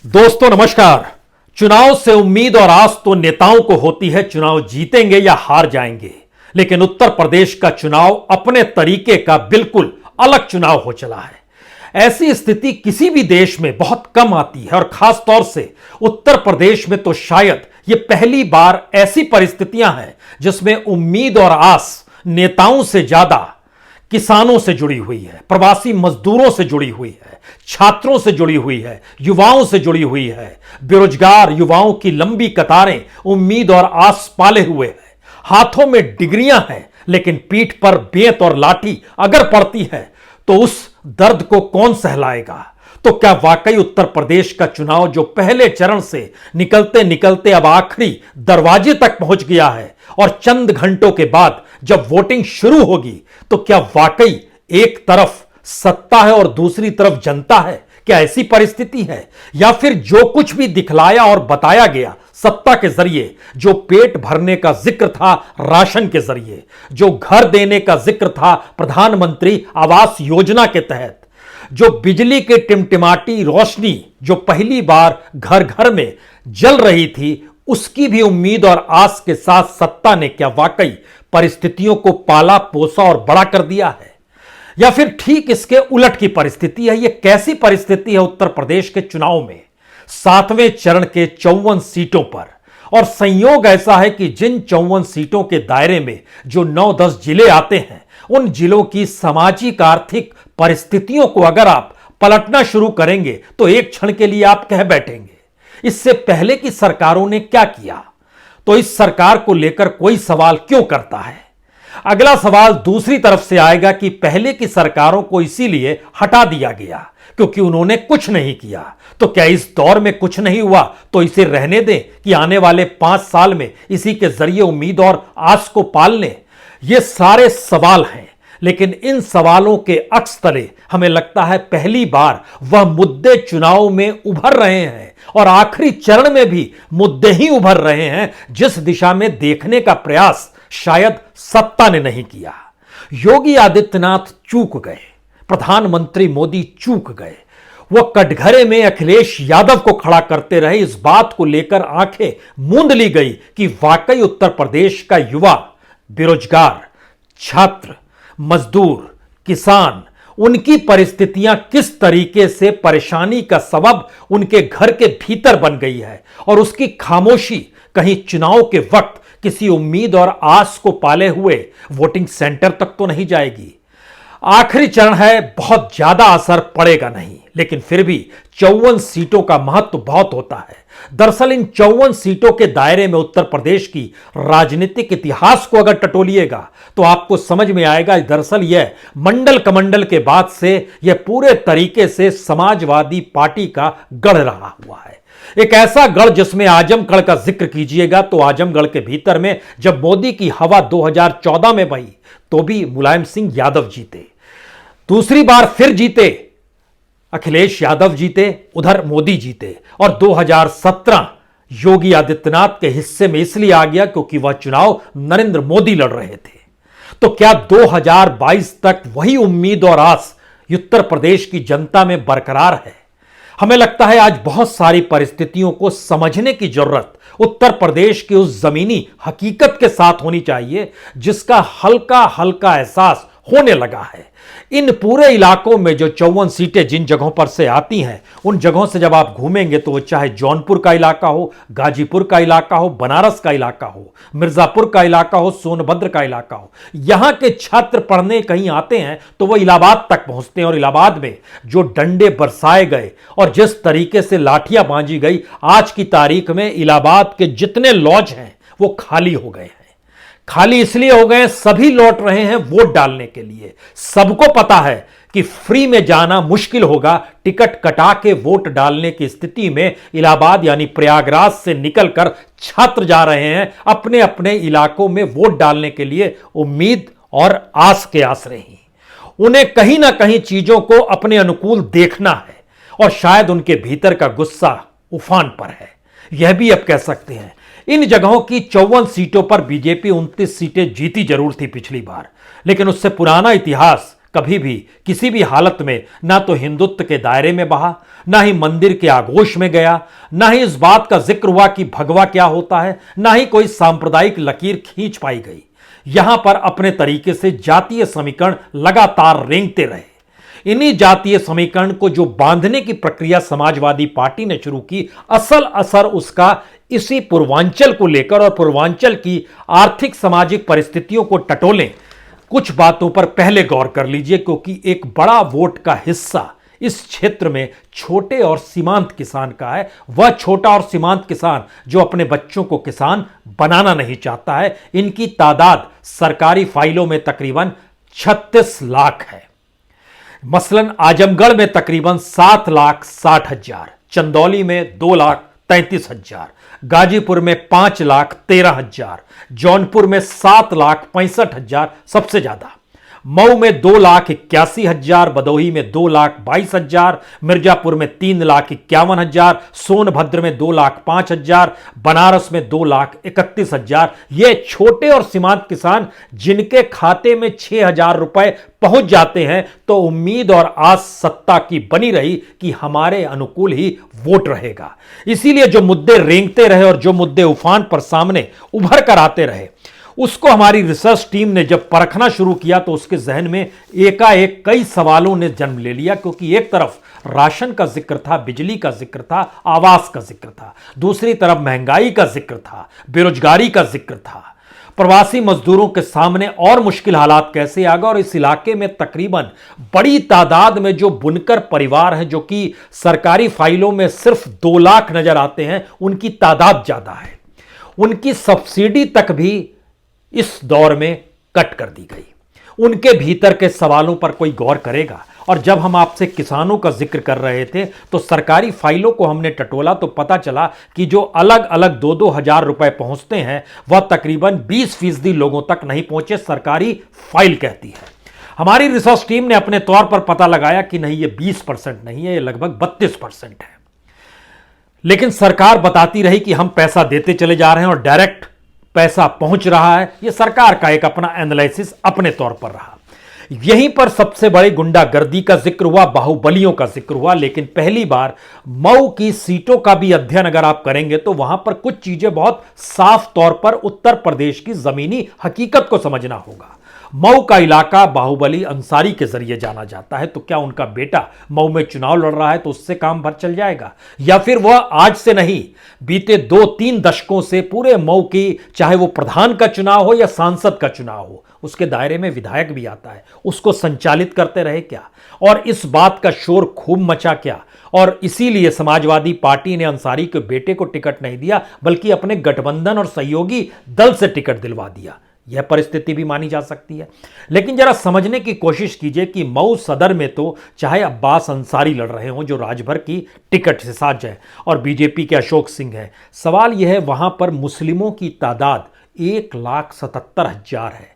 दोस्तों नमस्कार। चुनाव से उम्मीद और आस तो नेताओं को होती है, चुनाव जीतेंगे या हार जाएंगे। लेकिन उत्तर प्रदेश का चुनाव अपने तरीके का बिल्कुल अलग चुनाव हो चला है। ऐसी स्थिति किसी भी देश में बहुत कम आती है और खास तौर से उत्तर प्रदेश में तो शायद ये पहली बार ऐसी परिस्थितियां हैं जिसमें उम्मीद और आस नेताओं से ज्यादा किसानों से जुड़ी हुई है, प्रवासी मजदूरों से जुड़ी हुई है, छात्रों से जुड़ी हुई है, युवाओं से जुड़ी हुई है। बेरोजगार युवाओं की लंबी कतारें उम्मीद और आस पाले हुए है। हाथों में डिग्रियां हैं लेकिन पीठ पर बेंत और लाठी अगर पड़ती है तो उस दर्द को कौन सहलाएगा। तो क्या वाकई उत्तर प्रदेश का चुनाव जो पहले चरण से निकलते निकलते अब आखिरी दरवाजे तक पहुंच गया है और चंद घंटों के बाद जब वोटिंग शुरू होगी तो क्या वाकई एक तरफ सत्ता है और दूसरी तरफ जनता है? क्या ऐसी परिस्थिति है या फिर जो कुछ भी दिखलाया और बताया गया सत्ता के जरिए, जो पेट भरने का जिक्र था राशन के जरिए, जो घर देने का जिक्र था प्रधानमंत्री आवास योजना के तहत, जो बिजली के टिमटिमाटी रोशनी जो पहली बार घर घर में जल रही थी, उसकी भी उम्मीद और आस के साथ सत्ता ने क्या वाकई परिस्थितियों को पाला पोसा और बड़ा कर दिया है? या फिर ठीक इसके उलट की परिस्थिति है? यह कैसी परिस्थिति है उत्तर प्रदेश के चुनाव में 7वें चरण के 54 सीटों पर? और संयोग ऐसा है कि जिन 54 सीटों के दायरे में जो 9-10 जिले आते हैं, उन जिलों की सामाजिक आर्थिक परिस्थितियों को अगर आप पलटना शुरू करेंगे तो एक क्षण के लिए आप कह बैठेंगे, इससे पहले की सरकारों ने क्या किया? तो इस सरकार को लेकर कोई सवाल क्यों करता है? अगला सवाल दूसरी तरफ से आएगा कि पहले की सरकारों को इसीलिए हटा दिया गया क्योंकि उन्होंने कुछ नहीं किया। तो क्या इस दौर में कुछ नहीं हुआ तो इसे रहने दें कि आने वाले 5 साल में इसी के जरिए उम्मीद और आस को पाल लें? ये सारे सवाल हैं, लेकिन इन सवालों के अक्स तले हमें लगता है पहली बार वह मुद्दे चुनाव में उभर रहे हैं और आखिरी चरण में भी मुद्दे ही उभर रहे हैं जिस दिशा में देखने का प्रयास शायद सत्ता ने नहीं किया। योगी आदित्यनाथ चूक गए, प्रधानमंत्री मोदी चूक गए। वह कटघरे में अखिलेश यादव को खड़ा करते रहे। इस बात को लेकर आंखें मूंद ली गई कि वाकई उत्तर प्रदेश का युवा, बेरोजगार, छात्र, मजदूर, किसान, उनकी परिस्थितियां किस तरीके से परेशानी का सबब उनके घर के भीतर बन गई है और उसकी खामोशी कहीं चुनाव के वक्त किसी उम्मीद और आस को पाले हुए वोटिंग सेंटर तक तो नहीं जाएगी। आखिरी चरण है, बहुत ज्यादा असर पड़ेगा नहीं, लेकिन फिर भी 54 सीटों का महत्व बहुत होता है। दरअसल इन 54 सीटों के दायरे में उत्तर प्रदेश की राजनीतिक इतिहास को अगर टटोलिएगा तो आपको समझ में आएगा दरअसल यह मंडल कमंडल के बाद से यह पूरे तरीके से समाजवादी पार्टी का गढ़ रहा हुआ है। एक ऐसा गढ़ जिसमें आजमगढ़ का जिक्र कीजिएगा तो आजमगढ़ के भीतर में जब मोदी की हवा 2014 में बही तो भी मुलायम सिंह यादव जीते, दूसरी बार फिर जीते अखिलेश यादव जीते, उधर मोदी जीते, और 2017 योगी आदित्यनाथ के हिस्से में इसलिए आ गया क्योंकि वह चुनाव नरेंद्र मोदी लड़ रहे थे। तो क्या 2022 तक वही उम्मीद और आस उत्तर प्रदेश की जनता में बरकरार है? हमें लगता है आज बहुत सारी परिस्थितियों को समझने की जरूरत उत्तर प्रदेश की उस जमीनी हकीकत के साथ होनी चाहिए जिसका हल्का हल्का एहसास होने लगा है। इन पूरे इलाकों में जो 54 सीटें जिन जगहों पर से आती हैं, उन जगहों से जब आप घूमेंगे तो वो चाहे जौनपुर का इलाका हो, गाजीपुर का इलाका हो, बनारस का इलाका हो, मिर्जापुर का इलाका हो, सोनभद्र का इलाका हो, यहां के छात्र पढ़ने कहीं आते हैं तो वो इलाहाबाद तक पहुंचते हैं और इलाहाबाद में जो डंडे बरसाए गए और जिस तरीके से लाठियां बांधी गई, आज की तारीख में इलाहाबाद के जितने लॉज हैं वो खाली हो गए हैं। खाली इसलिए हो गए, सभी लौट रहे हैं वोट डालने के लिए। सबको पता है कि फ्री में जाना मुश्किल होगा, टिकट कटा के वोट डालने की स्थिति में इलाहाबाद यानी प्रयागराज से निकलकर छात्र जा रहे हैं अपने अपने इलाकों में वोट डालने के लिए, उम्मीद और आस के आसरे ही। उन्हें कहीं ना कहीं चीजों को अपने अनुकूल देखना है और शायद उनके भीतर का गुस्सा उफान पर है, यह भी अब कह सकते हैं। इन जगहों की 54 सीटों पर बीजेपी 29 सीटें जीती जरूर थी पिछली बार, लेकिन उससे पुराना इतिहास कभी भी किसी भी हालत में ना तो हिंदुत्व के दायरे में बहा, ना ही मंदिर के आगोश में गया, ना ही इस बात का जिक्र हुआ कि भगवा क्या होता है, ना ही कोई सांप्रदायिक लकीर खींच पाई गई। यहां पर अपने तरीके से जातीय समीकरण लगातार रेंगते रहे। इन्हीं जातीय समीकरण को जो बांधने की प्रक्रिया समाजवादी पार्टी ने शुरू की, असल असर उसका इसी पूर्वांचल को लेकर और पूर्वांचल की आर्थिक सामाजिक परिस्थितियों को टटोलें। कुछ बातों पर पहले गौर कर लीजिए, क्योंकि एक बड़ा वोट का हिस्सा इस क्षेत्र में छोटे और सीमांत किसान का है। वह छोटा और सीमांत किसान जो अपने बच्चों को किसान बनाना नहीं चाहता है। इनकी तादाद सरकारी फाइलों में तकरीबन 36 लाख है। मसलन आजमगढ़ में तकरीबन 7,60,000, चंदौली में 2,33,000, गाजीपुर में 5,13,000, जौनपुर में 7,65,000 सबसे ज्यादा, मऊ में 2,81,000, भदोही में 2,22,000, मिर्जापुर में 3,51,000, सोनभद्र में 2,05,000, बनारस में 2,31,000। ये छोटे और सीमांत किसान जिनके खाते में 6,000 रुपए पहुंच जाते हैं, तो उम्मीद और आस सत्ता की बनी रही कि हमारे अनुकूल ही वोट रहेगा। इसीलिए जो मुद्दे रेंगते रहे और जो मुद्दे उफान पर सामने उभर कर आते रहे, उसको हमारी रिसर्च टीम ने जब परखना शुरू किया तो उसके जहन में एकाएक कई सवालों ने जन्म ले लिया। क्योंकि एक तरफ राशन का जिक्र था, बिजली का जिक्र था, आवास का जिक्र था, दूसरी तरफ महंगाई का जिक्र था, बेरोजगारी का जिक्र था, प्रवासी मजदूरों के सामने और मुश्किल हालात कैसे आ गए। और इस इलाके में तकरीबन बड़ी तादाद में जो बुनकर परिवार हैं, जो कि सरकारी फाइलों में सिर्फ 2 लाख नजर आते हैं, उनकी तादाद ज्यादा है। उनकी सब्सिडी तक भी इस दौर में कट कर दी गई। उनके भीतर के सवालों पर कोई गौर करेगा। और जब हम आपसे किसानों का जिक्र कर रहे थे तो सरकारी फाइलों को हमने टटोला तो पता चला कि जो अलग अलग 2-2 हजार रुपए पहुंचते हैं, वह तकरीबन 20% लोगों तक नहीं पहुंचे, सरकारी फाइल कहती है। हमारी रिसर्च टीम ने अपने तौर पर पता लगाया कि नहीं, ये 20% नहीं है, ये लगभग 32% है। लेकिन सरकार बताती रही कि हम पैसा देते चले जा रहे हैं और डायरेक्ट पैसा पहुंच रहा है। यह सरकार का एक अपना एनालिसिस अपने तौर पर रहा। यहीं पर सबसे बड़ी गुंडागर्दी का जिक्र हुआ, बाहुबलियों का जिक्र हुआ। लेकिन पहली बार मऊ की सीटों का भी अध्ययन अगर आप करेंगे तो वहां पर कुछ चीजें बहुत साफ तौर पर उत्तर प्रदेश की जमीनी हकीकत को समझना होगा। मऊ का इलाका बाहुबली अंसारी के जरिए जाना जाता है। तो क्या उनका बेटा मऊ में चुनाव लड़ रहा है तो उससे काम भर चल जाएगा? या फिर वह आज से नहीं, बीते 2-3 दशकों से पूरे मऊ की, चाहे वो प्रधान का चुनाव हो या सांसद का चुनाव हो, उसके दायरे में विधायक भी आता है, उसको संचालित करते रहे क्या? और इस बात का शोर खूब मचा क्या? और इसीलिए समाजवादी पार्टी ने अंसारी के बेटे को टिकट नहीं दिया, बल्कि अपने गठबंधन और सहयोगी दल से टिकट दिलवा दिया। यह परिस्थिति भी मानी जा सकती है। लेकिन जरा समझने की कोशिश कीजिए कि मऊ सदर में तो चाहे अब्बास अंसारी लड़ रहे हों जो राजभर की टिकट से साझ है, और बीजेपी के अशोक सिंह है, सवाल यह है वहां पर मुस्लिमों की तादाद 1,77,000 है।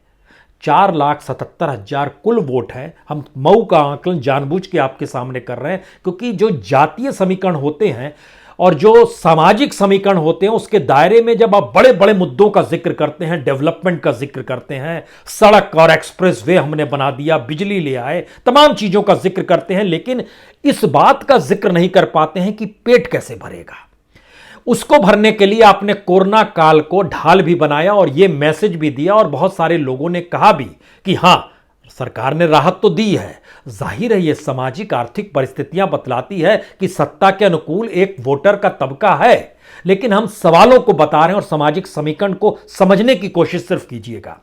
4,77,000 कुल वोट है। हम मऊ का आंकलन जानबूझ के आपके सामने कर रहे हैं, क्योंकि जो जातीय समीकरण होते हैं और जो सामाजिक समीकरण होते हैं, उसके दायरे में जब आप बड़े बड़े मुद्दों का जिक्र करते हैं, डेवलपमेंट का जिक्र करते हैं, सड़क और एक्सप्रेस वे हमने बना दिया, बिजली ले आए, तमाम चीजों का जिक्र करते हैं, लेकिन इस बात का जिक्र नहीं कर पाते हैं कि पेट कैसे भरेगा। उसको भरने के लिए आपने कोरोना काल को ढाल भी बनाया और यह मैसेज भी दिया, और बहुत सारे लोगों ने कहा भी कि हां, सरकार ने राहत तो दी है। जाहिर है यह सामाजिक आर्थिक परिस्थितियां बतलाती है कि सत्ता के अनुकूल एक वोटर का तबका है। लेकिन हम सवालों को बता रहे हैं और सामाजिक समीकरण को समझने की कोशिश सिर्फ कीजिएगा।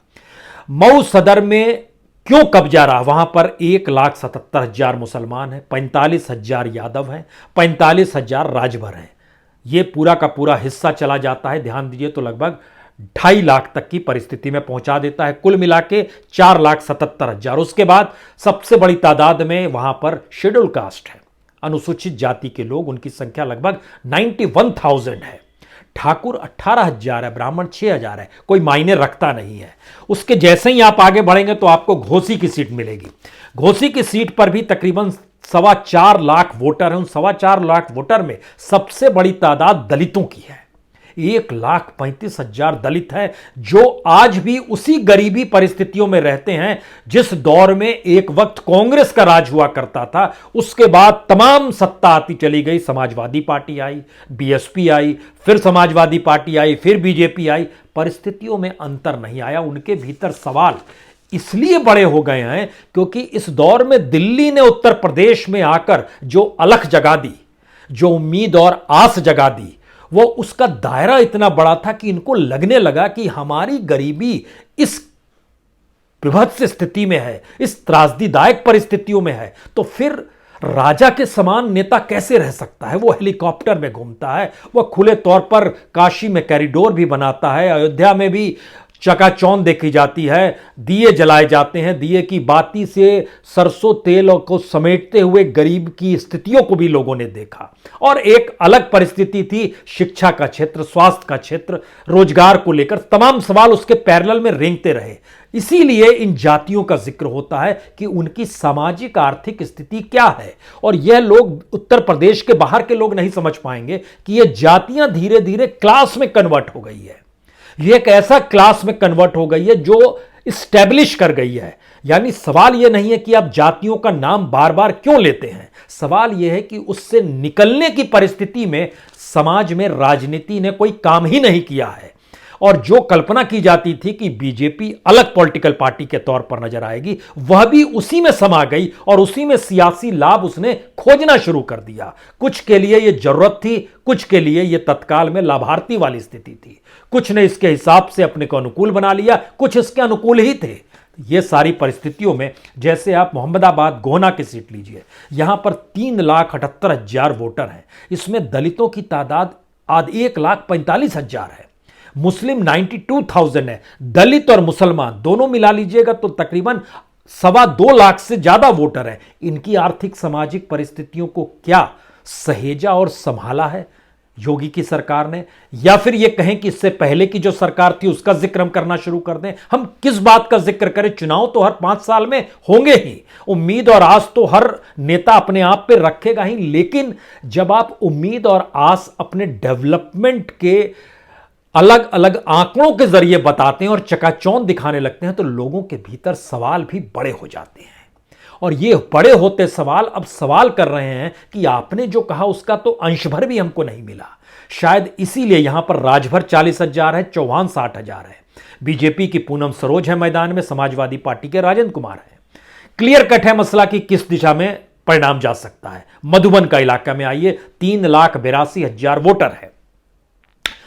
मऊ सदर में क्यों कब्जा रहा? वहां पर 1,77,000 मुसलमान हैं, 45,000 यादव हैं, 45,000 राजभर हैं। यह पूरा का पूरा हिस्सा चला जाता है, ध्यान दीजिए, तो लगभग 2.5 लाख तक की परिस्थिति में पहुंचा देता है। कुल मिला के 4,77,000। उसके बाद सबसे बड़ी तादाद में वहां पर शेड्यूल कास्ट है, अनुसूचित जाति के लोग, उनकी संख्या लगभग 91,000 है। ठाकुर 18,000 है, ब्राह्मण 6,000 है, कोई मायने रखता नहीं है। उसके जैसे ही आप आगे बढ़ेंगे तो आपको घोसी की सीट मिलेगी। घोसी की सीट पर भी तकरीबन 4.25 लाख वोटर हैं। उन 4.25 लाख वोटर में सबसे बड़ी तादाद दलितों की है। 1,35,000 दलित हैं जो आज भी उसी गरीबी परिस्थितियों में रहते हैं जिस दौर में एक वक्त कांग्रेस का राज हुआ करता था। उसके बाद तमाम सत्ता आती चली गई, समाजवादी पार्टी आई, बीएसपी आई, फिर समाजवादी पार्टी आई, फिर बीजेपी आई, परिस्थितियों में अंतर नहीं आया। उनके भीतर सवाल इसलिए बड़े हो गए हैं क्योंकि इस दौर में दिल्ली ने उत्तर प्रदेश में आकर जो अलख जगा दी, जो उम्मीद और आस जगा दी, वो उसका दायरा इतना बड़ा था कि इनको लगने लगा कि हमारी गरीबी इस विभत्स स्थिति में है, इस त्रासदीदायक परिस्थितियों में है, तो फिर राजा के समान नेता कैसे रह सकता है। वो हेलीकॉप्टर में घूमता है, वह खुले तौर पर काशी में कॉरिडोर भी बनाता है, अयोध्या में भी चकाचौंध देखी जाती है, दिए जलाए जाते हैं, दिए की बाती से सरसों तेल को समेटते हुए गरीब की स्थितियों को भी लोगों ने देखा। और एक अलग परिस्थिति थी शिक्षा का क्षेत्र, स्वास्थ्य का क्षेत्र, रोजगार को लेकर तमाम सवाल उसके पैरेलल में रेंगते रहे। इसीलिए इन जातियों का जिक्र होता है कि उनकी सामाजिक आर्थिक स्थिति क्या है। और यह लोग उत्तर प्रदेश के बाहर के लोग नहीं समझ पाएंगे कि यह जातियां धीरे धीरे क्लास में कन्वर्ट हो गई है। यह एक ऐसा क्लास में कन्वर्ट हो गई है जो स्टैब्लिश कर गई है। यानी सवाल यह नहीं है कि आप जातियों का नाम बार बार क्यों लेते हैं, सवाल यह है कि उससे निकलने की परिस्थिति में समाज में राजनीति ने कोई काम ही नहीं किया है। और जो कल्पना की जाती थी कि बीजेपी अलग पॉलिटिकल पार्टी के तौर पर नजर आएगी, वह भी उसी में समा गई और उसी में सियासी लाभ उसने खोजना शुरू कर दिया। कुछ के लिए यह जरूरत थी, कुछ के लिए यह तत्काल में लाभार्थी वाली स्थिति थी। कुछ ने इसके हिसाब से अपने को अनुकूल बना लिया, कुछ इसके अनुकूल ही थे। ये सारी परिस्थितियों में जैसे आप मोहम्मदाबाद गोहना की सीट लीजिए, यहां पर 3,78,000 वोटर हैं, इसमें दलितों की तादाद 1,45,000 है, मुस्लिम 92,000 है। दलित और मुसलमान दोनों मिला लीजिएगा तो तकरीबन 2.25 लाख से ज्यादा वोटर हैं। इनकी आर्थिक सामाजिक परिस्थितियों को क्या सहेजा और संभाला है योगी की सरकार ने, या फिर यह कहें कि इससे पहले की जो सरकार थी उसका जिक्र हम करना शुरू कर दें। हम किस बात का जिक्र करें, चुनाव तो हर 5 साल में होंगे ही, उम्मीद और आस तो हर नेता अपने आप पे रखेगा ही, लेकिन जब आप उम्मीद और आस अपने डेवलपमेंट के अलग अलग आंकड़ों के जरिए बताते हैं और चकाचौंध दिखाने लगते हैं तो लोगों के भीतर सवाल भी बड़े हो जाते हैं। और ये बड़े होते सवाल अब सवाल कर रहे हैं कि आपने जो कहा उसका तो अंश भर भी हमको नहीं मिला। शायद इसीलिए यहां पर राजभर 40,000 है, चौहान 60,000 है, बीजेपी की पूनम सरोज है मैदान में, समाजवादी पार्टी के राजेंद्र कुमार है। क्लियर कट है मसला कि किस दिशा में परिणाम जा सकता है। मधुबन का इलाका में आइए, 3,82,000 वोटर है,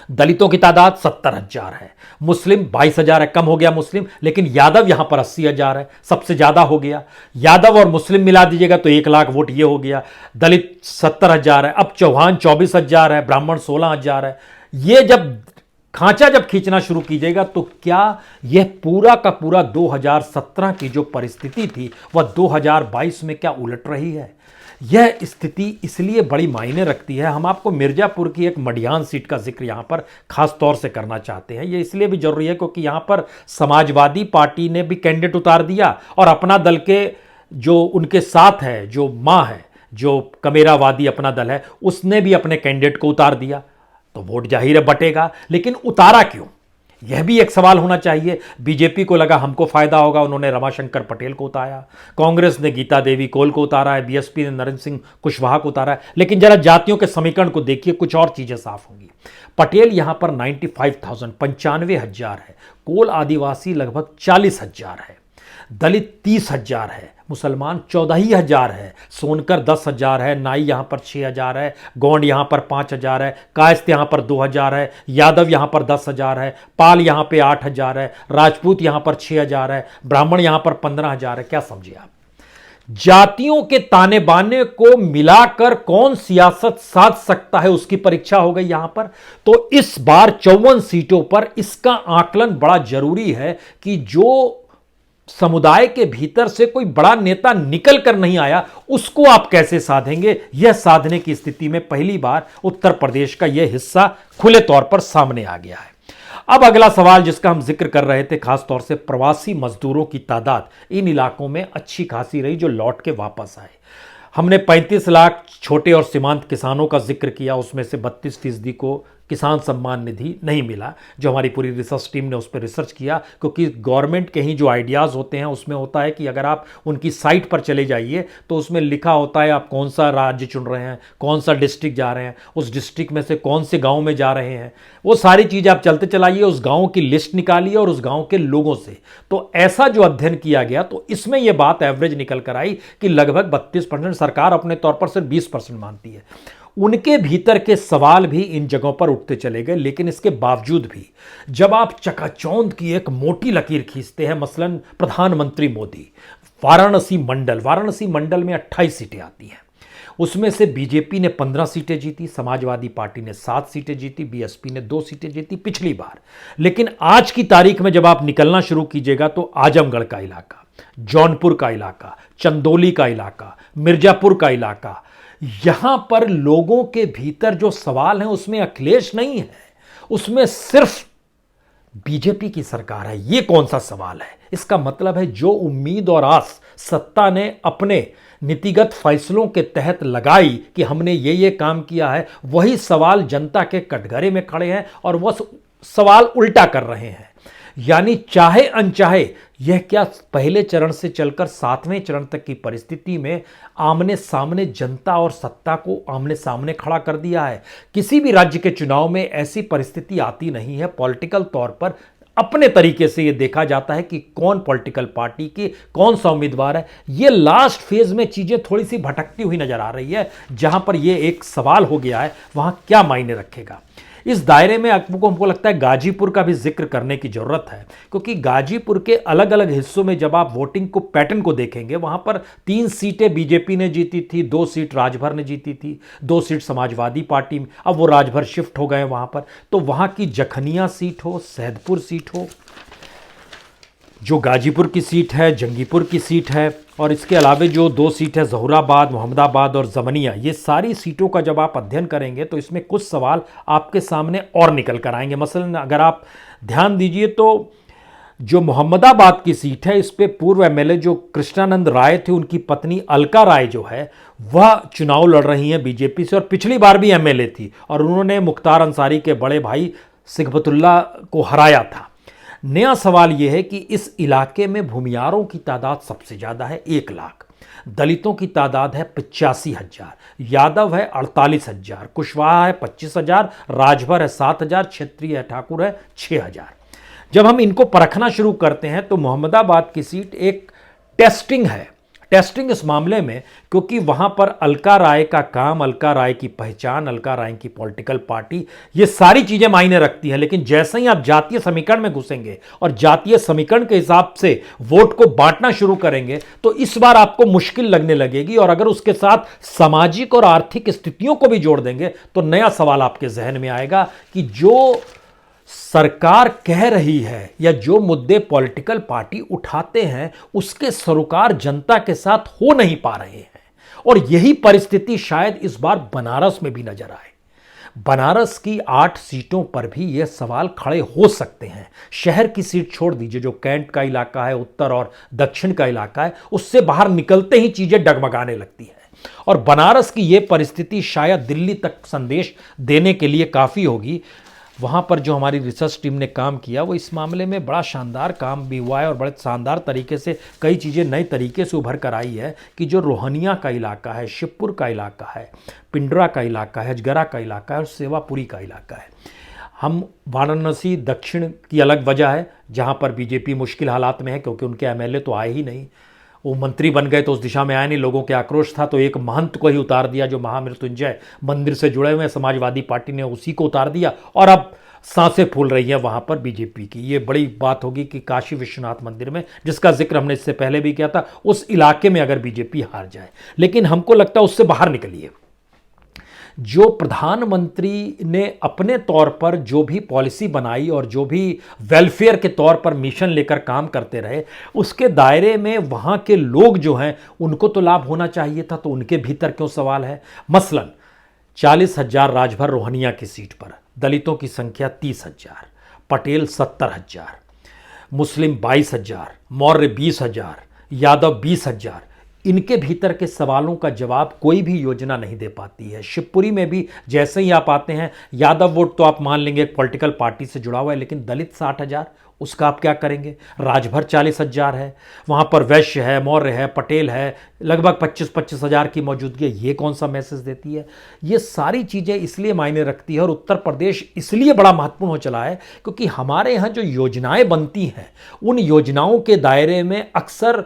दलितों की तादाद 70,000 है, मुस्लिम 22,000 है, कम हो गया मुस्लिम, लेकिन यादव यहां पर 80,000 है, सबसे ज्यादा हो गया। यादव और मुस्लिम मिला दीजिएगा तो 1 लाख वोट ये हो गया। दलित 70,000 है, अब चौहान 24,000 है, ब्राह्मण 16,000 है। ये जब खांचा जब खींचना शुरू कीजिएगा तो क्या यह पूरा का पूरा 2017 की जो परिस्थिति थी वह 2022 में क्या उलट रही है? यह स्थिति इसलिए बड़ी मायने रखती है। हम आपको मिर्जापुर की एक मडियान सीट का जिक्र यहां पर खास तौर से करना चाहते हैं। यह इसलिए भी जरूरी है क्योंकि यहां पर समाजवादी पार्टी ने भी कैंडिडेट उतार दिया और अपना दल के जो उनके साथ है, जो मां है, जो कमेरावादी अपना दल है, उसने भी अपने कैंडिडेट को उतार दिया। तो वोट जाहिर है बटेगा, लेकिन उतारा क्यों, यह भी एक सवाल होना चाहिए। बीजेपी को लगा हमको फायदा होगा, उन्होंने रमाशंकर पटेल को उतारा, कांग्रेस ने गीता देवी कोल को उतारा है, बीएसपी ने नरेंद्र सिंह कुशवाहा को उतारा है। लेकिन जरा जातियों के समीकरण को देखिए, कुछ और चीजें साफ होंगी। पटेल यहां पर 95,000 95,000 है, कोल आदिवासी लगभग 40,000 है, दलित 30,000 है, मुसलमान 14,000 है, सोनकर 10,000 है, नाई यहां पर 6,000 है, गौंड यहां पर 5,000 है, कायस्थ यहां पर 2,000 है, यादव यहां पर 10,000 है, पाल यहां पे 8,000 है, राजपूत यहां पर 6,000 है, ब्राह्मण यहां पर 15,000 है। क्या समझिए आप, जातियों के ताने बाने को मिलाकर कौन सियासत साध सकता है उसकी परीक्षा हो गई यहां पर। तो इस बार 54 सीटों पर इसका आकलन बड़ा जरूरी है कि जो समुदाय के भीतर से कोई बड़ा नेता निकल कर नहीं आया उसको आप कैसे साधेंगे। यह साधने की स्थिति में पहली बार उत्तर प्रदेश का यह हिस्सा खुले तौर पर सामने आ गया है। अब अगला सवाल जिसका हम जिक्र कर रहे थे, खास तौर से प्रवासी मजदूरों की तादाद इन इलाकों में अच्छी खासी रही जो लौट के वापस आए। हमने 35 लाख छोटे और सीमांत किसानों का जिक्र किया, उसमें से 32% को किसान सम्मान निधि नहीं मिला, जो हमारी पूरी रिसर्च टीम ने उस पर रिसर्च किया, क्योंकि गवर्नमेंट के ही जो आइडियाज़ होते हैं उसमें होता है कि अगर आप उनकी साइट पर चले जाइए तो उसमें लिखा होता है आप कौन सा राज्य चुन रहे हैं, कौन सा डिस्ट्रिक्ट जा रहे हैं, उस डिस्ट्रिक्ट में से कौन से गाँव में जा रहे हैं, वो सारी चीज़ आप चलते चलाइए, उस गाँव की लिस्ट निकालिए और उस गाँव के लोगों से। तो ऐसा जो अध्ययन किया गया तो इसमें यह बात एवरेज निकल कर आई कि लगभग 32%, सरकार अपने तौर पर सिर्फ 20% मानती है। उनके भीतर के सवाल भी इन जगहों पर उठते चले गए, लेकिन इसके बावजूद भी जब आप चकाचौंध की एक मोटी लकीर खींचते हैं, मसलन प्रधानमंत्री मोदी, वाराणसी मंडल में 28 सीटें आती हैं, उसमें से बीजेपी ने 15 सीटें जीती, समाजवादी पार्टी ने 7 सीटें जीती, बीएसपी ने 2 सीटें जीती पिछली बार। लेकिन आज की तारीख में जब आप निकलना शुरू कीजिएगा तो आजमगढ़ का इलाका, जौनपुर का इलाका, चंदौली का इलाका, मिर्जापुर का इलाका, यहां पर लोगों के भीतर जो सवाल है उसमें अखिलेश नहीं है, उसमें सिर्फ बीजेपी की सरकार है। यह कौन सा सवाल है? इसका मतलब है जो उम्मीद और आस सत्ता ने अपने नीतिगत फैसलों के तहत लगाई कि हमने ये काम किया है, वही सवाल जनता के कटघरे में खड़े हैं और वह सवाल उल्टा कर रहे हैं। यानी चाहे अनचाहे यह क्या पहले चरण से चलकर 7वें चरण तक की परिस्थिति में आमने सामने जनता और सत्ता को आमने सामने खड़ा कर दिया है। किसी भी राज्य के चुनाव में ऐसी परिस्थिति आती नहीं है। पॉलिटिकल तौर पर अपने तरीके से यह देखा जाता है कि कौन पॉलिटिकल पार्टी की कौन सा उम्मीदवार है। यह लास्ट फेज में चीजें थोड़ी सी भटकती हुई नजर आ रही है। जहां पर यह एक सवाल हो गया है वहां क्या मायने रखेगा। इस दायरे में हमको लगता है गाजीपुर का भी जिक्र करने की जरूरत है, क्योंकि गाजीपुर के अलग अलग हिस्सों में जब आप वोटिंग को पैटर्न को देखेंगे, वहां पर 3 सीटें बीजेपी ने जीती थी, 2 सीट राजभर ने जीती थी, 2 सीट समाजवादी पार्टी में, अब वो राजभर शिफ्ट हो गए वहां पर। तो वहां की जखनिया सीट हो, सैदपुर सीट हो, जो गाजीपुर की सीट है, जंगीपुर की सीट है, और इसके अलावे जो 2 सीट है जहूराबाद, मोहम्मदाबाद और जमनिया, ये सारी सीटों का जब आप अध्ययन करेंगे तो इसमें कुछ सवाल आपके सामने और निकल कर आएंगे। मसलन अगर आप ध्यान दीजिए तो जो मोहम्मदाबाद की सीट है, इस पे पूर्व एमएलए जो कृष्णानंद राय थे, उनकी पत्नी अलका राय जो है वह चुनाव लड़ रही हैं बीजेपी से, और पिछली बार भी एमएलए थी और उन्होंने मुख्तार अंसारी के बड़े भाई सिकबतुल्ला को हराया था। नया सवाल यह है कि इस इलाके में भूमियारों की तादाद सबसे ज्यादा है, 1 लाख, दलितों की तादाद है 85,000, यादव है 48,000, कुशवाहा है 25,000, राजभर है 7,000, क्षेत्रीय ठाकुर है 6,000। जब हम इनको परखना शुरू करते हैं तो मोहम्मदाबाद की सीट एक टेस्टिंग है। टेस्टिंग इस मामले में क्योंकि वहां पर अलका राय का काम, अलका राय की पहचान, अलका राय की पॉलिटिकल पार्टी, ये सारी चीजें मायने रखती हैं। लेकिन जैसे ही आप जातीय समीकरण में घुसेंगे और जातीय समीकरण के हिसाब से वोट को बांटना शुरू करेंगे तो इस बार आपको मुश्किल लगने लगेगी। और अगर उसके साथ सामाजिक और आर्थिक स्थितियों को भी जोड़ देंगे तो नया सवाल आपके जहन में आएगा कि जो सरकार कह रही है या जो मुद्दे पॉलिटिकल पार्टी उठाते हैं उसके सरोकार जनता के साथ हो नहीं पा रहे हैं। और यही परिस्थिति शायद इस बार बनारस में भी नजर आए। बनारस की 8 सीटों पर भी यह सवाल खड़े हो सकते हैं। शहर की सीट छोड़ दीजिए, जो कैंट का इलाका है, उत्तर और दक्षिण का इलाका है, उससे बाहर निकलते ही चीजें डगमगाने लगती हैं। और बनारस की यह परिस्थिति शायद दिल्ली तक संदेश देने के लिए काफी होगी। वहाँ पर जो हमारी रिसर्च टीम ने काम किया वो इस मामले में बड़ा शानदार काम भी हुआ है और बड़े शानदार तरीके से कई चीज़ें नए तरीके से उभर कर आई है कि जो रोहनिया का इलाका है, शिवपुर का इलाका है, पिंडरा का इलाका है, हजगरा का इलाका है और सेवापुरी का इलाका है। हम वाराणसी दक्षिण की अलग वजह है जहाँ पर बीजेपी मुश्किल हालात में है क्योंकि उनके एमएलए तो आए ही नहीं, वो मंत्री बन गए तो उस दिशा में आए नहीं, लोगों के आक्रोश था तो एक महंत को ही उतार दिया जो महामृत्युंजय मंदिर से जुड़े हुए हैं, समाजवादी पार्टी ने उसी को उतार दिया और अब सांसें फूल रही है वहां पर बीजेपी की। ये बड़ी बात होगी कि काशी विश्वनाथ मंदिर में, जिसका जिक्र हमने इससे पहले भी किया था, उस इलाके में अगर बीजेपी हार जाए। लेकिन हमको लगता है उससे बाहर निकलिए। जो प्रधानमंत्री ने अपने तौर पर जो भी पॉलिसी बनाई और जो भी वेलफेयर के तौर पर मिशन लेकर काम करते रहे, उसके दायरे में वहाँ के लोग जो हैं उनको तो लाभ होना चाहिए था, तो उनके भीतर क्यों सवाल है। मसलन 40,000 राजभर रोहनिया की सीट पर, दलितों की संख्या 30,000, पटेल 70,000, मुस्लिम 22,000, मौर्य 20,000, यादव 20,000, इनके भीतर के सवालों का जवाब कोई भी योजना नहीं दे पाती है। शिवपुरी में भी जैसे ही आप आते हैं, यादव वोट तो आप मान लेंगे पॉलिटिकल पार्टी से जुड़ा हुआ है, लेकिन दलित 60,000, उसका आप क्या करेंगे? राजभर 40,000 है, वहां पर वैश्य है, मौर्य है, पटेल है, लगभग 25-25 हजार की मौजूदगी है। ये कौन सा मैसेज देती है? ये सारी चीजें इसलिए मायने रखती है और उत्तर प्रदेश इसलिए बड़ा महत्वपूर्ण हो चला है क्योंकि हमारे यहां जो योजनाएं बनती हैं, उन योजनाओं के दायरे में अक्सर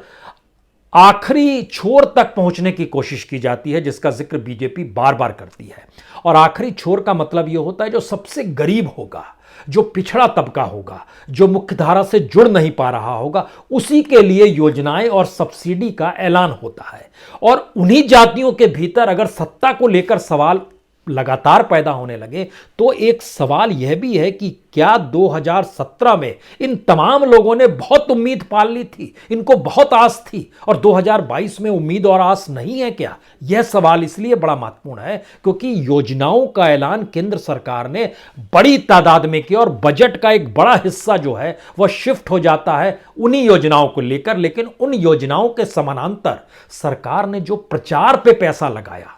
आखिरी छोर तक पहुंचने की कोशिश की जाती है, जिसका जिक्र बीजेपी बार बार करती है। और आखिरी छोर का मतलब यह होता है जो सबसे गरीब होगा, जो पिछड़ा तबका होगा, जो मुख्यधारा से जुड़ नहीं पा रहा होगा, उसी के लिए योजनाएं और सब्सिडी का ऐलान होता है। और उन्हीं जातियों के भीतर अगर सत्ता को लेकर सवाल लगातार पैदा होने लगे तो एक सवाल यह भी है कि क्या 2017 में इन तमाम लोगों ने बहुत उम्मीद पाल ली थी, इनको बहुत आस थी, और 2022 में उम्मीद और आस नहीं है क्या? यह सवाल इसलिए बड़ा महत्वपूर्ण है क्योंकि योजनाओं का ऐलान केंद्र सरकार ने बड़ी तादाद में किया और बजट का एक बड़ा हिस्सा जो है वह शिफ्ट हो जाता है उन्हीं योजनाओं को लेकर। लेकिन उन योजनाओं के समानांतर सरकार ने जो प्रचार पे पैसा लगाया,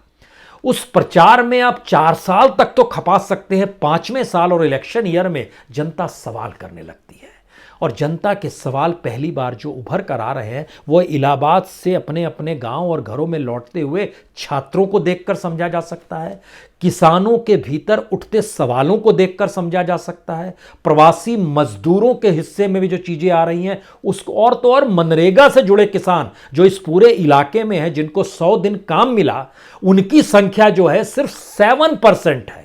उस प्रचार में आप 4 साल तक तो खपा सकते हैं, 5वें साल और इलेक्शन ईयर में जनता सवाल करने लगती है। और जनता के सवाल पहली बार जो उभर कर आ रहे हैं वो इलाहाबाद से अपने अपने गांव और घरों में लौटते हुए छात्रों को देखकर समझा जा सकता है, किसानों के भीतर उठते सवालों को देखकर समझा जा सकता है, प्रवासी मजदूरों के हिस्से में भी जो चीजें आ रही हैं उसको, और तो और मनरेगा से जुड़े किसान जो इस पूरे इलाके में हैं जिनको 100 दिन काम मिला, उनकी संख्या जो है सिर्फ 7% है।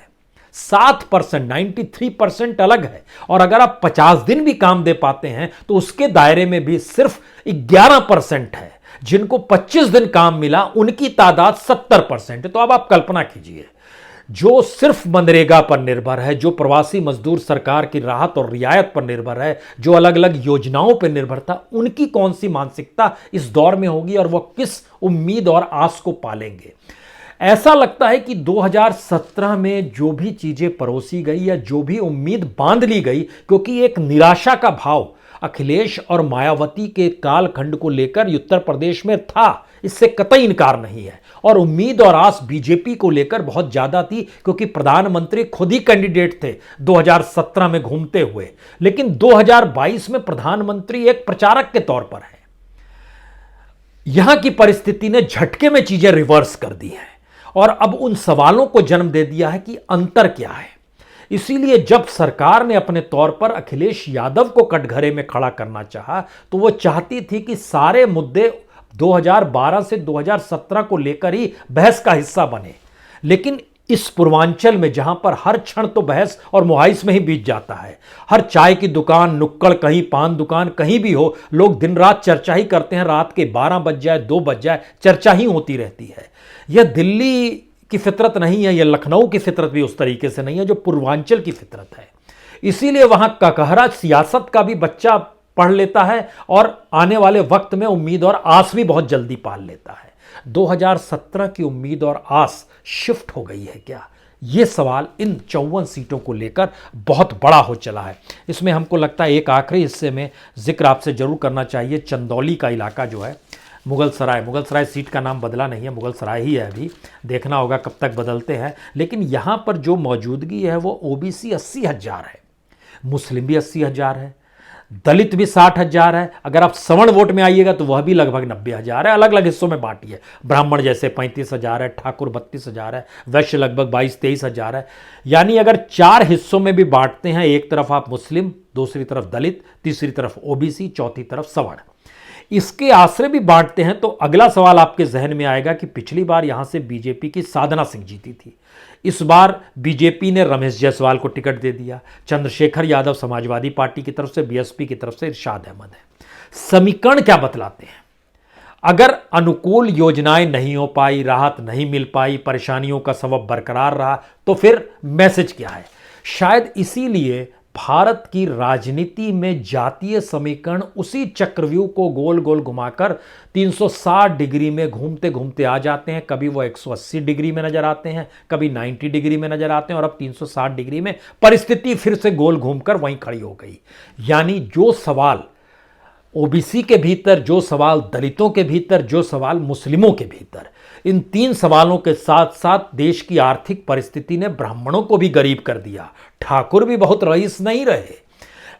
7%, 93% अलग है। और अगर आप 50 दिन भी काम दे पाते हैं तो उसके दायरे में भी सिर्फ 11% है। जिनको 25 दिन काम मिला उनकी तादाद 70% है। तो अब आप कल्पना कीजिए, जो सिर्फ मनरेगा पर निर्भर है, जो प्रवासी मजदूर सरकार की राहत और रियायत पर निर्भर है, जो अलग अलग योजनाओं पर निर्भर था, उनकी कौन सी मानसिकता इस दौर में होगी और वह किस उम्मीद और आस को पालेंगे? ऐसा लगता है कि 2017 में जो भी चीजें परोसी गई या जो भी उम्मीद बांध ली गई, क्योंकि एक निराशा का भाव अखिलेश और मायावती के कालखंड को लेकर उत्तर प्रदेश में था, इससे कतई इनकार नहीं है। और उम्मीद और आस बीजेपी को लेकर बहुत ज्यादा थी क्योंकि प्रधानमंत्री खुद ही कैंडिडेट थे 2017 में घूमते हुए, लेकिन 2022 में प्रधानमंत्री एक प्रचारक के तौर पर है। यहां की परिस्थिति ने झटके में चीजें रिवर्स कर दी हैं और अब उन सवालों को जन्म दे दिया है कि अंतर क्या है। इसीलिए जब सरकार ने अपने तौर पर अखिलेश यादव को कटघरे में खड़ा करना चाहा तो वो चाहती थी कि सारे मुद्दे 2012 से 2017 को लेकर ही बहस का हिस्सा बने। लेकिन इस पूर्वांचल में जहां पर हर क्षण तो बहस और मुहाइस में ही बीत जाता है, हर चाय की दुकान, नुक्कड़, कहीं पान दुकान, कहीं भी हो, लोग दिन रात चर्चा ही करते हैं। रात के 12 बज जाए, 2 बज जाए, चर्चा ही होती रहती है। यह दिल्ली की फितरत नहीं है, यह लखनऊ की फितरत भी उस तरीके से नहीं है जो पूर्वांचल की फितरत है। इसीलिए वहां ककहरा सियासत का भी बच्चा पढ़ लेता है और आने वाले वक्त में उम्मीद और आस भी बहुत जल्दी पाल लेता है। 2017 की उम्मीद और आस शिफ्ट हो गई है क्या? यह सवाल इन 54 सीटों को लेकर बहुत बड़ा हो चला है। इसमें हमको लगता है एक आखिरी हिस्से में जिक्र आपसे जरूर करना चाहिए। चंदौली का इलाका जो है, मुगल सराय सीट का नाम बदला नहीं है, मुगल सराय ही है, अभी देखना होगा कब तक बदलते हैं। लेकिन यहां पर जो मौजूदगी है वो ओबीसी 80,000 है, मुस्लिम भी 80,000 है, दलित भी 60,000 है। अगर आप सवर्ण वोट में आइएगा तो वह भी लगभग 90,000 है। अलग अलग हिस्सों में बांटी है, ब्राह्मण जैसे 35,000 है, ठाकुर 32,000 है, वैश्य लगभग 22-23,000 है। यानी अगर 4 हिस्सों में भी बांटते हैं, एक तरफ आप मुस्लिम, दूसरी तरफ दलित, तीसरी तरफ ओबीसी, चौथी तरफ सवर्ण, इसके आश्रय भी बांटते हैं, तो अगला सवाल आपके जहन में आएगा कि पिछली बार यहां से बीजेपी की साधना सिंह जीती थी, इस बार बीजेपी ने रमेश जायसवाल को टिकट दे दिया, चंद्रशेखर यादव समाजवादी पार्टी की तरफ से, बीएसपी की तरफ से इरशाद अहमद है। समीकरण क्या बतलाते हैं? अगर अनुकूल योजनाएं नहीं हो पाई, राहत नहीं मिल पाई, परेशानियों का सबब बरकरार रहा, तो फिर मैसेज क्या है? शायद इसीलिए भारत की राजनीति में जातीय समीकरण उसी चक्रव्यूह को गोल गोल घुमाकर 360 डिग्री में घूमते घूमते आ जाते हैं। कभी वो 180 डिग्री में नजर आते हैं, कभी 90 डिग्री में नजर आते हैं, और अब 360 डिग्री में परिस्थिति फिर से गोल घूमकर वहीं खड़ी हो गई। यानी जो सवाल ओबीसी के भीतर जो सवाल, दलितों के भीतर जो सवाल, मुस्लिमों के भीतर, इन 3 सवालों के साथ साथ देश की आर्थिक परिस्थिति ने ब्राह्मणों को भी गरीब कर दिया। ठाकुर भी बहुत रईस नहीं रहे।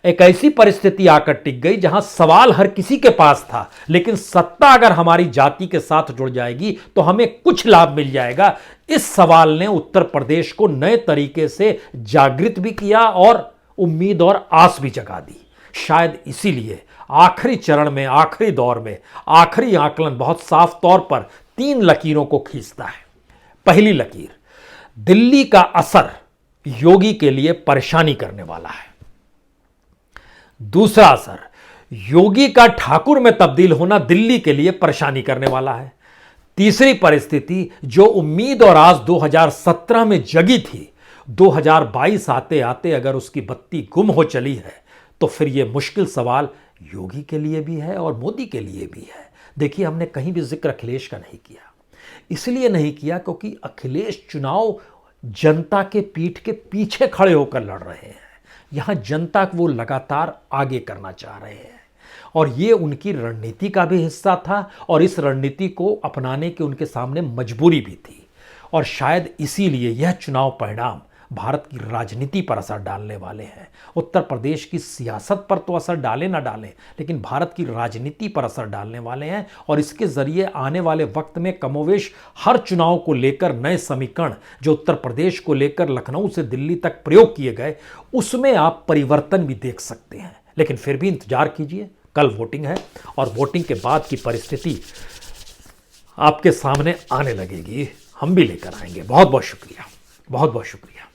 एक ऐसी परिस्थिति आकर टिक गई जहां सवाल हर किसी के पास था, लेकिन सत्ता अगर हमारी जाति के साथ जुड़ जाएगी तो हमें कुछ लाभ मिल जाएगा। इस सवाल ने उत्तर प्रदेश को नए तरीके से जागृत भी किया और उम्मीद और आस भी जगा दी। शायद इसीलिए आखिरी चरण में, आखिरी दौर में, आखिरी आकलन बहुत साफ तौर पर 3 लकीरों को खींचता है। पहली लकीर, दिल्ली का असर योगी के लिए परेशानी करने वाला है। दूसरा असर, योगी का ठाकुर में तब्दील होना दिल्ली के लिए परेशानी करने वाला है। तीसरी परिस्थिति, जो उम्मीद और आस 2017 में जगी थी, 2022 आते आते अगर उसकी बत्ती गुम हो चली है तो फिर यह मुश्किल सवाल योगी के लिए भी है और मोदी के लिए भी है। देखिए, हमने कहीं भी जिक्र अखिलेश का नहीं किया। इसलिए नहीं किया क्योंकि अखिलेश चुनाव जनता के पीठ के पीछे खड़े होकर लड़ रहे हैं। यहां जनता को वो लगातार आगे करना चाह रहे हैं और ये उनकी रणनीति का भी हिस्सा था और इस रणनीति को अपनाने की उनके सामने मजबूरी भी थी। और शायद इसीलिए यह चुनाव परिणाम भारत की राजनीति पर असर डालने वाले हैं। उत्तर प्रदेश की सियासत पर तो असर डाले ना डालें, लेकिन भारत की राजनीति पर असर डालने वाले हैं और इसके जरिए आने वाले वक्त में कमोवेश हर चुनाव को लेकर नए समीकरण जो उत्तर प्रदेश को लेकर लखनऊ से दिल्ली तक प्रयोग किए गए, उसमें आप परिवर्तन भी देख सकते हैं। लेकिन फिर भी इंतजार कीजिए, कल वोटिंग है और वोटिंग के बाद की परिस्थिति आपके सामने आने लगेगी। हम भी लेकर आएंगे। बहुत बहुत शुक्रिया, बहुत बहुत शुक्रिया।